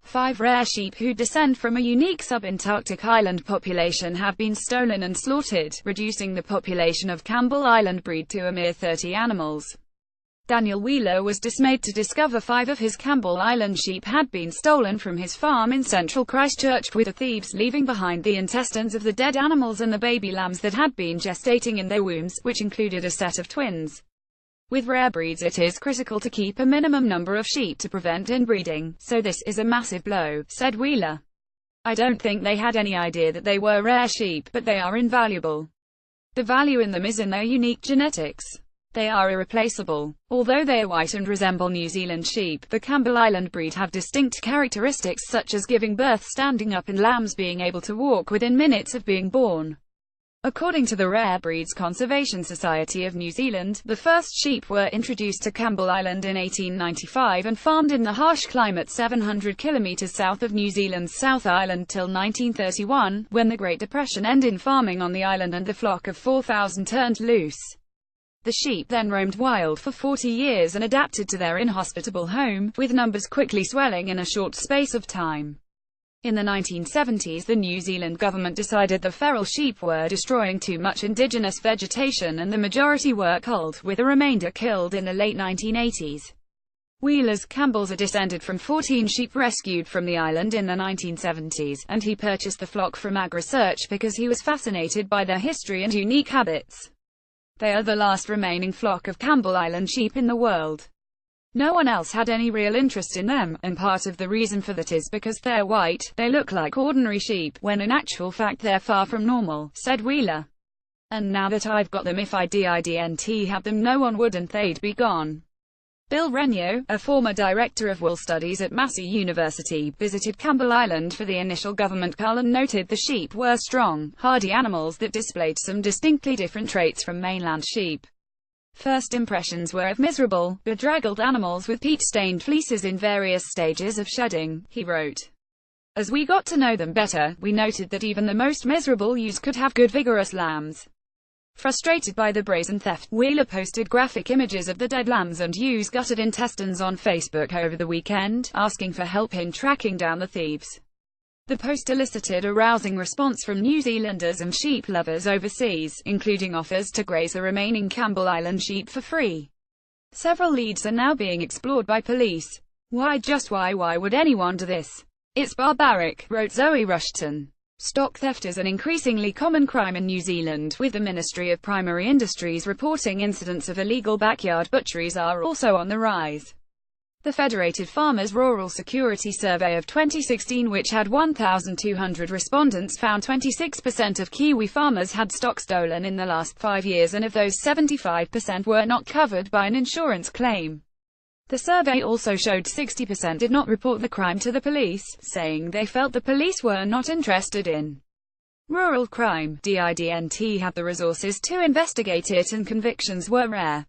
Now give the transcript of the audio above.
5 rare sheep who descend from a unique subantarctic island population have been stolen and slaughtered, reducing the population of Campbell Island breed to a mere 30 animals. Daniel Wheeler was dismayed to discover 5 of his Campbell Island sheep had been stolen from his farm in central Christchurch, with the thieves leaving behind the intestines of the dead animals and the baby lambs that had been gestating in their wombs, which included a set of twins. With rare breeds it is critical to keep a minimum number of sheep to prevent inbreeding, so this is a massive blow, said Wheeler. I don't think they had any idea that they were rare sheep, but they are invaluable. The value in them is in their unique genetics. They are irreplaceable. Although they are white and resemble New Zealand sheep, the Campbell Island breed have distinct characteristics such as giving birth standing up and lambs being able to walk within minutes of being born. According to the Rare Breeds Conservation Society of New Zealand, the first sheep were introduced to Campbell Island in 1895 and farmed in the harsh climate 700 kilometres south of New Zealand's South Island till 1931, when the Great Depression ended farming on the island and the flock of 4,000 turned loose. The sheep then roamed wild for 40 years and adapted to their inhospitable home, with numbers quickly swelling in a short space of time. In the 1970s, the New Zealand government decided the feral sheep were destroying too much indigenous vegetation and the majority were culled, with the remainder killed in the late 1980s. Wheeler's Campbells are descended from 14 sheep rescued from the island in the 1970s, and he purchased the flock from AgResearch because he was fascinated by their history and unique habits. They are the last remaining flock of Campbell Island sheep in the world. No one else had any real interest in them, and part of the reason for that is because they're white, they look like ordinary sheep, when in actual fact they're far from normal, said Wheeler. And now that I've got them, if I didn't have them, no one would and they'd be gone. Bill Renio, a former director of wool studies at Massey University, visited Campbell Island for the initial government cull and noted the sheep were strong, hardy animals that displayed some distinctly different traits from mainland sheep. First impressions were of miserable, bedraggled animals with peat-stained fleeces in various stages of shedding, he wrote. As we got to know them better, we noted that even the most miserable ewes could have good vigorous lambs. Frustrated by the brazen theft, Wheeler posted graphic images of the dead lambs and ewes' gutted intestines on Facebook over the weekend, asking for help in tracking down the thieves. The post elicited a rousing response from New Zealanders and sheep lovers overseas, including offers to graze the remaining Campbell Island sheep for free. Several leads are now being explored by police. Why would anyone do this? It's barbaric, wrote Zoe Rushton. Stock theft is an increasingly common crime in New Zealand, with the Ministry of Primary Industries reporting incidents of illegal backyard butcheries are also on the rise. The Federated Farmers Rural Security Survey of 2016, which had 1,200 respondents, found 26% of Kiwi farmers had stock stolen in the last 5 years, and of those 75% were not covered by an insurance claim. The survey also showed 60% did not report the crime to the police, saying they felt the police were not interested in rural crime. Didn't have the resources to investigate it and convictions were rare.